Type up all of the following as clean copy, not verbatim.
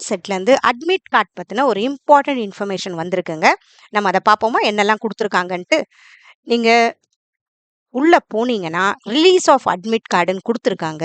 செட்லேருந்து admit card பற்றின ஒரு important information வந்திருக்குங்க. நம்ம அதை பார்ப்போமா என்னெல்லாம் கொடுத்துருக்காங்கன்ட்டு. நீங்கள் உள்ளே போனீங்கன்னா ரிலீஸ் ஆஃப் அட்மிட் கார்டுன்னு கொடுத்துருக்காங்க.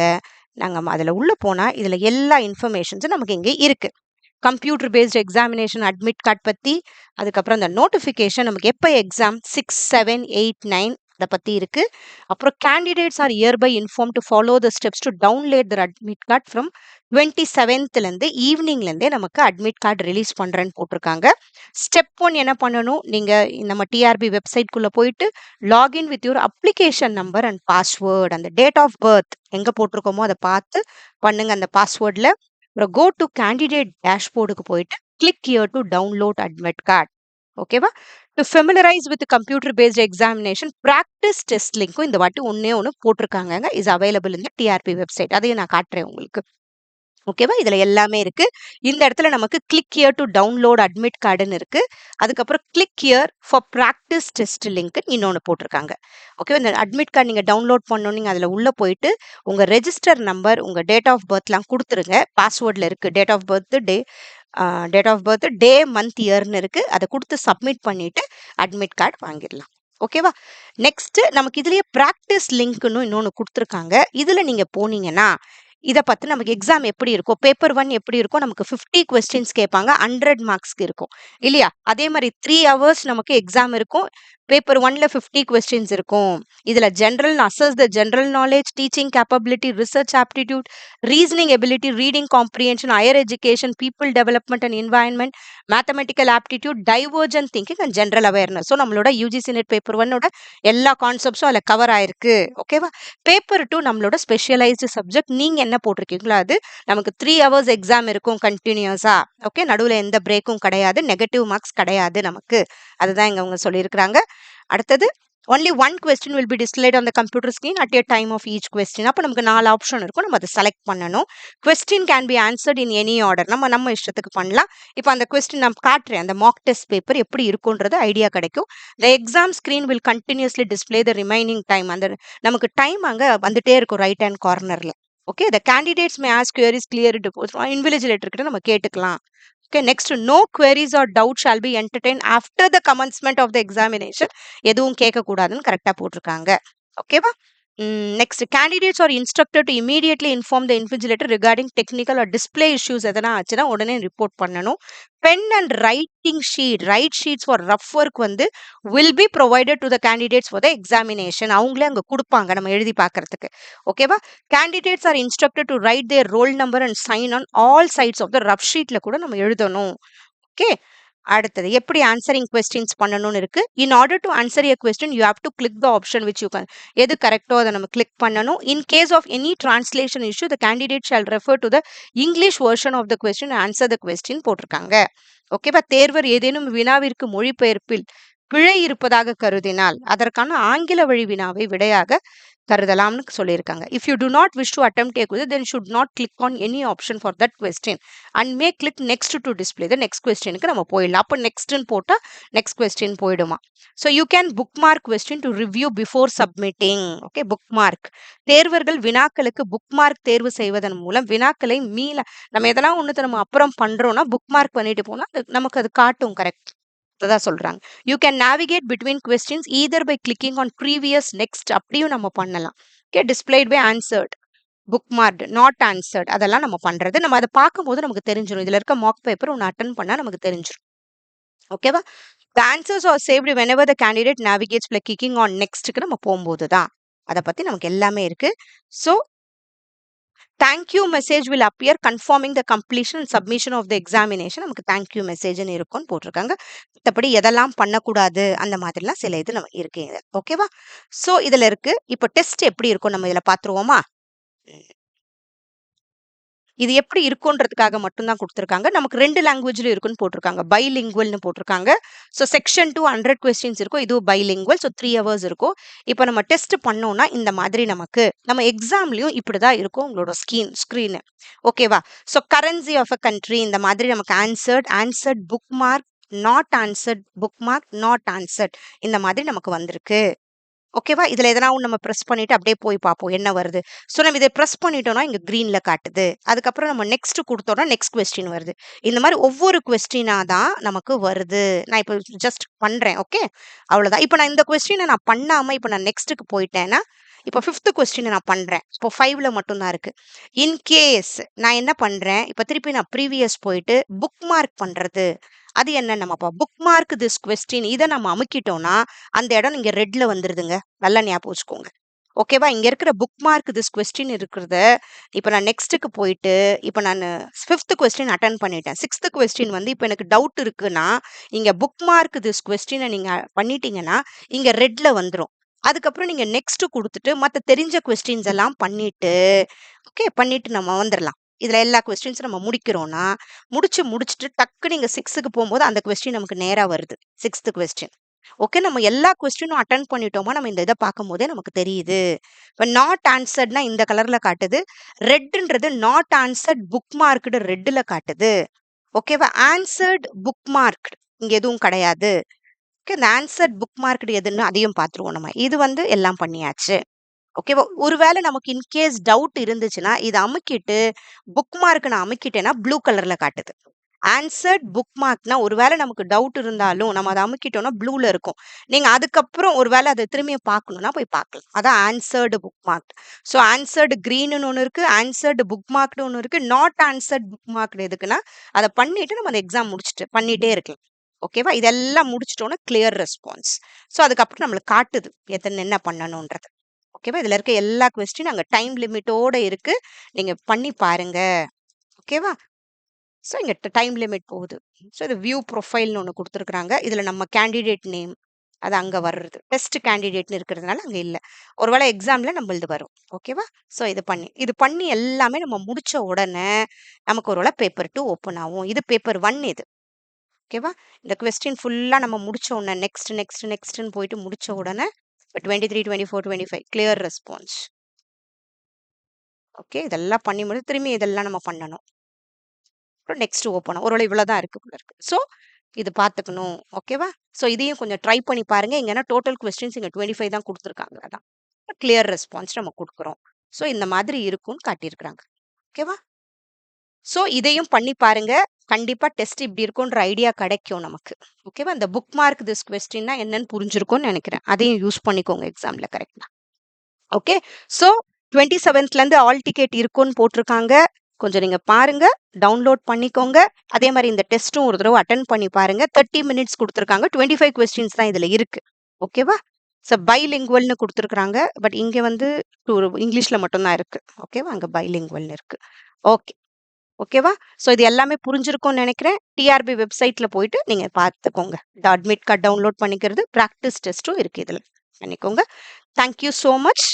நாங்கள் அதில் உள்ளே போனால் இதில் எல்லா இன்ஃபர்மேஷன்ஸும் நமக்கு இங்கே இருக்குது. Computer based examination admit card பற்றி, அதுக்கப்புறம் இந்த நோட்டிஃபிகேஷன் நமக்கு எப்போ எக்ஸாம் 6, 7, 8, 9 அதை பற்றி இருக்குது. அப்புறம் candidates are hereby inform to follow the steps to download their admit card from 27th ஈவினிங்லேருந்தே நமக்கு அட்மிட் கார்டு ரிலீஸ் பண்ணுறேன்னு போட்டிருக்காங்க. ஸ்டெப் 1 என்ன பண்ணணும், நீங்கள் நம்ம டிஆர்பி வெப்சைட்குள்ளே போயிட்டு login with your application number and password, அந்த டேட் ஆஃப் பர்த் எங்கே போட்டிருக்கோமோ அதை பார்த்து பண்ணுங்க அந்த பாஸ்வேர்டில். அப்புறம் கோ டு கேண்டிடேட் டேஷ்போர்டுக்கு போயிட்டு click here to download admit card. ஓகேவா? To familiarise with computer based examination practice test லிங்க்கும் இந்த வாட்டி ஒன்று போட்டிருக்காங்க. இஸ் அவைலபிள் இந்த டிஆர்பி வெப்சைட். அதையும் நான் காட்டுறேன் உங்களுக்கு. ஓகேவா? இதில் எல்லாமே இருக்கு. இந்த இடத்துல நமக்கு click here to download admit கார்டுன்னு இருக்கு. அதுக்கப்புறம் click here for practice test link இன்னொன்று போட்டிருக்காங்க. ஓகேவா? இந்த அட்மிட் கார்டு நீங்கள் டவுன்லோட் பண்ணணும். நீங்கள் அதில் உள்ளே போயிட்டு உங்கள் ரெஜிஸ்டர் நம்பர், உங்கள் டேட் ஆஃப் பர்த்லாம் கொடுத்துருங்க. பாஸ்வேர்டில் இருக்குது date of birth, day, month, இயர்னு இருக்கு. அதை கொடுத்து சப்மிட் பண்ணிட்டு அட்மிட் கார்டு வாங்கிடலாம். ஓகேவா? நெக்ஸ்ட் நமக்கு இதுலயே ப்ராக்டிஸ் லிங்க்னு இன்னொன்று கொடுத்துருக்காங்க. இதில் நீங்கள் போனீங்கன்னா இதை பற்றி நமக்கு எக்ஸாம் எப்படி இருக்கும், பேப்பர் 1 எப்படி இருக்கும், நமக்கு 50 கொஸ்டின்ஸ் கேட்பாங்க, 100 மார்க்ஸ்க்கு இருக்கும் இல்லையா? அதே மாதிரி 3 hours நமக்கு எக்ஸாம் இருக்கும். பேப்பர் 1ல 50 கொஸ்டின்ஸ் இருக்கும். இதில் general assess the general knowledge, teaching capability, research aptitude, reasoning ability, reading comprehension, higher education, people development and environment, mathematical aptitude, divergent thinking and general awareness. So நம்மளோட UGC NET paper 1ஓட எல்லா கான்செப்ட்ஸும் அதில் cover ஆயிருக்கு. ஓகேவா? Paper 2 நம்மளோட specialised subject. நீங்கள் என்ன போட்டிருக்கீங்களோ அது நமக்கு 3 hours எக்ஸாம் இருக்கும் கண்டினியூஸா. ஓகே, நடுவில் எந்த பிரேக்கும் கிடையாது, நெகட்டிவ் மார்க்ஸ் கிடையாது நமக்கு. அதுதான் இங்க அவங்க சொல்லியிருக்கிறாங்க. அடுத்தது only one question will be displayed on the computer screen at a time of each question. அப்போ நமக்கு 4 ஆப்ஷன் இருக்கும், நம்ம அதை செலக்ட் பண்ணணும். question can be answered in any order. நம்ம இஷ்டத்துக்கு பண்ணலாம். இப்போ அந்த கொஸ்டின் நான் காட்டுறேன், அந்த மாக் டெஸ்ட் பேப்பர் எப்படி இருக்குன்றது ஐடியா கிடைக்கும். the exam screen will continuously display the remaining time. அந்த நமக்கு டைம் அங்கே வந்துட்டே இருக்கும் ரைட் ஹேண்ட் கார்னரில். Okay, the candidates may ask queries clear to invigilator கிட்ட நம்ம கேட்டுக்கலாம். Okay, next, no queries or doubts shall be entertained after the commencement of the examination. எதுவும் கேட்கக்கூடாதுன்னு கரெக்டாக போட்டிருக்காங்க. ஓகேவா? Next, candidates are instructed to immediately inform the invigilator regarding technical or display issues. எதனா ஆச்சுன்னா உடனே ரிப்போர்ட் பண்ணணும். Pen and writing sheet, write sheets for rough work will be provided to the candidates for the examination. அவங்களே அங்கே கொடுப்பாங்க நம்ம எழுதி பார்க்கறதுக்கு. ஓகேவா? candidates are instructed to write their roll number and sign on all sides of the rough sheetல கூட நம்ம எழுதணும். ஓகே, அடுத்தது எப்படி ஆன்சரிங் கொஸ்டின்ஸ் பண்ணணும்னு இருக்கு. In order to answer a question you have to click the option which you can. எது கரெக்டோ அதை நம்ம கிளிக் பண்ணணும். In case of any translation issue the candidate shall refer to the English version of the question answer the question போட்டிருக்காங்க. ஓகேவா? தேர்வர் ஏதேனும் வினாவிற்கு மொழிபெயர்ப்பில் பிழை இருப்பதாக கருதினால் அதற்கான ஆங்கில வழி வினாவை விடையாக கருதலாம்னு சொல்லியிருக்காங்க. If you to not wish to attempt a question, then should not click on any option for that question and may click next to display the next questionக்கு நம்ம போயிடலாம். அப்போ நெக்ஸ்ட்னு போட்டால் நெக்ஸ்ட் கொஸ்டின் போயிடுமா. So you can bookmark question to review before submitting. Okay, bookmark. தேர்வர்கள் வினாக்களுக்கு bookmark தேர்வு செய்வதன் மூலம் வினாக்களை நம்ம எதனா ஒன்று நம்ம அப்புறம் பண்ணுறோம்னா புக்மார்க் பண்ணிட்டு போனால் நமக்கு அது காட்டும். கரெக்ட் தான் சொல்றாங்க. You can navigate between questions either by clicking on previous, next அப்படியும் நம்ம பண்ணலாம். Okay, displayed by answered, bookmarked, not answered, அதெல்லாம் நம்ம பண்றது. நம்ம அதை பார்க்கும்போது நமக்கு தெரிஞ்சிடும். இதுல இருக்க மாக் பேப்பர் ஒன்று அட்டன் பண்ணா நமக்கு தெரிஞ்சிடும். ஓகேவா? The answers are saved whenever the candidate navigates by clicking on nextக்கு நம்ம போகும்போது தான். அதை பத்தி நமக்கு எல்லாமே இருக்கு. So thank you message will appear confirming the completion and submission of the examination. நமக்கு thank you message இருக்குன்னு போட்டிருக்காங்க. மற்றபடி எதெல்லாம் பண்ணக்கூடாது அந்த மாதிரிலாம் சில இது நம்ம இருக்கு. ஓகேவா? ஸோ இதுல இருக்கு. இப்போ டெஸ்ட் எப்படி இருக்கும் நம்ம இதில் பார்த்துருவோமா? இது எப்படி இருக்குன்றதுக்காக மட்டும்தான் கொடுத்துருக்காங்க. நமக்கு 2 லாங்குவேஜ்ல இருக்குன்னு போட்டிருக்காங்க. பைலிங்குவல்னு போட்டிருக்காங்க. ஸோ செக்ஷன் 2 100 கொஸ்டின்ஸ் இருக்கும். இதுவும் பைலிங்குவல். ஸோ 3 hours இருக்கும். இப்போ நம்ம டெஸ்ட் பண்ணோம்னா இந்த மாதிரி நம்ம எக்ஸாம்லயும் இப்படிதான் இருக்கும் உங்களோட ஸ்க்ரீனு. ஓகேவா? So currency of a country இந்த மாதிரி நமக்கு answered bookmark, not answered bookmark, not answered இந்த மாதிரி நமக்கு வந்திருக்கு. ஓகேவா? இதுல எதனா ஒண்ணு நம்ம பிரஸ் பண்ணிட்டு அப்படியே போய் பார்ப்போம் என்ன வருது. ஸோ நம்ம இத பிரஸ் பண்ணிட்டோம்னா இங்க கிரீன்ல காட்டுது. அதுக்கப்புறம் நம்ம நெக்ஸ்ட் குடுத்தோம்னா நெக்ஸ்ட் கொஸ்டின் வருது. இந்த மாரி ஒவ்வொரு கொஸ்டினா தான் நமக்கு வருது. நான் இப்ப ஜஸ்ட் பண்றேன். ஓகே. அவ்வளவுதான். இப்ப நான் இந்த கொஸ்டின நான் பண்ணாம இப்ப நான் நெக்ஸ்ட்க்கு போயிட்டேன்னா, இப்ப 5த் கொஸ்டின நான் பண்றேன். இப்போ 5ல மட்டும் தான் இருக்கு. இன் கேஸ் நான் என்ன பண்றேன், இப்ப திருப்பி நான் ப்ரீவியஸ் போயிட்டு புக் மார்க் பண்றது. அது என்ன நம்ம புக் மார்க் திஸ் கொஸ்டின் இத நம்ம அமுக்கிட்டோம்னா, அந்த இடம் இங்க ரெட்ல வந்துருதுங்க. நல்லா ஞாபகம் வச்சுக்கோங்க. ஓகேவா? இங்க இருக்கிற புக் மார்க் திஸ் கொஸ்டின் இருக்கிறத, இப்ப நான் நெக்ஸ்ட்க்கு போயிட்டு, இப்ப நானு 5த் கொஸ்டின் அட்டெண்ட் பண்ணிட்டேன். 6த் கொஸ்டின் வந்து இப்ப எனக்கு டவுட் இருக்குன்னா, இங்க புக் மார்க் திஸ் கொஸ்டின நீங்க பண்ணிட்டீங்கன்னா, இங்க ரெட்ல வந்துரும். அதுக்கப்புறம் நீங்க நெக்ஸ்ட் குடுத்துட்டு, மத்த தெரிஞ்ச கொஸ்டின்ஸ் எல்லாம் பண்ணிட்டு, ஓகே பண்ணிட்டு நம்ம வந்துரலாம். இதுல எல்லா கொஸ்டின்ஸும் நம்ம முடிக்கிறோம்னா, முடிச்சுட்டு டக்குனு நீங்க 6க்கு போம்போது அந்த கொஸ்டின் நமக்கு நேரா வருது. 6த் கொஸ்டின். ஓகே. நம்ம எல்லா கொஸ்டினும் அட்டெண்ட் பண்ணிட்டோமா, நம்ம இந்த இத பார்க்கும்போதே நமக்கு தெரியுது. இப்ப நாட் ஆன்ஸர்ட்னா இந்த கலர்ல காட்டுது. ரெட்ன்றது நாட் ஆன்ஸர்ட் புக் மார்க்டு ரெட்ல காட்டுது. ஓகேவா? ஆன்ஸர்ட் புக் மார்க்டு இங்க எதுவும் கிடையாது. ஓகே. இந்த ஆன்ஸர்ட் புக் மார்க்டு எதுன்னு அதையும் பார்த்துருவோம் நம்ம. இது வந்து எல்லாம் பண்ணியாச்சு. ஓகேவா? ஒருவேளை நமக்கு இன்கேஸ் டவுட் இருந்துச்சுன்னா, இத அமுக்கிட்டு புக் மார்க் நான் அமுக்கிட்டேன்னா ப்ளூ கலர்ல காட்டுது. ஆன்ஸர்ட் புக் மார்க்னா ஒருவேளை நமக்கு டவுட் இருந்தாலும், நம்ம அத அமுக்கிட்டோம்னா ப்ளூல இருக்கும். நீங்க அதுக்கப்புறம் ஒருவேளை அத திரும்பியும் பார்க்கணும்னா போய் பார்க்கலாம். அதான் ஆன்ஸர்ட் புக் மார்க். ஸோ ஆன்ஸர்ட் கிரீன்னு ஒண்ணு இருக்கு. ஆன்ஸர்ட் புக் மார்க்டு ஒண்ணு இருக்கு. நாட் ஆன்ஸர்ட் புக் மார்க்டு எதுக்குன்னா, அத பண்ணிட்டு நம்ம அந்த எக்ஸாம் முடிச்சுட்டு பண்ணிட்டே இருக்கலாம். ஓகேவா? இதெல்லாம் முடிச்சுட்டோம்னா கிளியர் ரெஸ்பான்ஸ். ஸோ அதுக்கப்புறம் நம்மளுக்கு காட்டுது. என்ன பண்ணணும்ன்றது. ஓகேவா? இதுல இருக்க எல்லா கொஸ்டின் அங்க டைம் லிமிட்டோட இருக்கு. நீங்க பண்ணி பாருங்க. ஓகேவா? ஸோ இங்க டைம் லிமிட் போகுது. ஸோ இது வியூ ப்ரொஃபைல்னு ஒண்ணு குடுத்துருக்காங்க. இதுல நம்ம கேண்டிடேட் நேம் அது அங்க வர்றது. டெஸ்ட் கேண்டிடேட்ன்னு இருக்கிறதுனால அங்க இல்ல. ஒருவேளை எக்ஸாம்ல நம்மளது வரும். ஓகேவா? ஸோ இது பண்ணி எல்லாமே நம்ம முடிச்ச உடனே நமக்கு ஒருவேளை பேப்பர் 2 ஓப்பன் ஆகும். இது பேப்பர் 1 இது. ஓகேவா? இந்த கொஸ்டின் ஃபுல்லா நம்ம முடிச்ச உடனே நெக்ஸ்ட்ன்னு போயிட்டு முடிச்ச உடனே 23, 24, 25 கிளியர் ரெஸ்பான்ஸ். ஓகே. இதெல்லாம் பண்ணி முடிச்சு திரும்பி இதெல்லாம் நம்ம பண்ணணும். அப்புறம் நெக்ஸ்ட் ஓப்பன் ஒருவேளை இவ்வளவுதான் இருக்கு போல இருக்கு. ஸோ இது பார்த்துக்கணும். ஓகேவா? ஸோ இதையும் கொஞ்சம் ட்ரை பண்ணி பாருங்க. இங்கன்னா டோட்டல் கொஸ்டின்ஸ் இங்க 25 தான் குடுத்துருக்காங்க. அதான். கிளியர் ரெஸ்பான்ஸ் நம்ம குடுக்குறோம். ஸோ இந்த மாதிரி இருக்கும்னு காட்டியிருக்கிறாங்க. ஓகேவா? ஸோ இதையும் பண்ணி பாருங்க. கண்டிப்பா டெஸ்ட் இப்படி இருக்கும்ன்ற ஐடியா கிடைக்கும் நமக்கு. ஓகேவா? இந்த புக் மார்க் திஸ் கொஸ்டின்னா என்னன்னு புரிஞ்சிருக்கும்னு நினைக்கிறேன். அதையும் யூஸ் பண்ணிக்கோங்க எக்ஸாம்ல கரெக்ட்டா. ஓகே. ஸோ 27த்லேருந்து ஆல் டிக்கெட் இருக்கும்னு போட்டிருக்காங்க. கொஞ்சம் நீங்க பாருங்க. டவுன்லோட் பண்ணிக்கோங்க. அதே மாரி இந்த டெஸ்ட்டும் ஒரு தடவ அட்டெண்ட் பண்ணி பாருங்க. 30 மினிட்ஸ் குடுத்துருக்காங்க. 25 கொஸ்டின்ஸ் தான் இதுல இருக்கு. ஓகேவா? ஸோ பைலிங்குவல்னு குடுத்துருக்காங்க. பட் இங்க வந்து இங்கிலீஷ்ல மட்டும் தான் இருக்கு. ஓகேவா? அங்க பைலிங்குவல்னு இருக்கு. ஓகே. ஓகேவா? ஸோ இது எல்லாமே புரிஞ்சிருக்கும்னு நெனைக்கிறேன். டிஆர்பி வெப்சைட்ல போயிட்டு நீங்க பார்த்துக்கோங்க. இந்த அட்மிட் கார்ட் டவுன்லோட் பண்ணிக்கிறது, பிராக்டிஸ் டெஸ்ட்டும் இருக்கு இதுல. பண்ணிக்கோங்க. Thank you so much.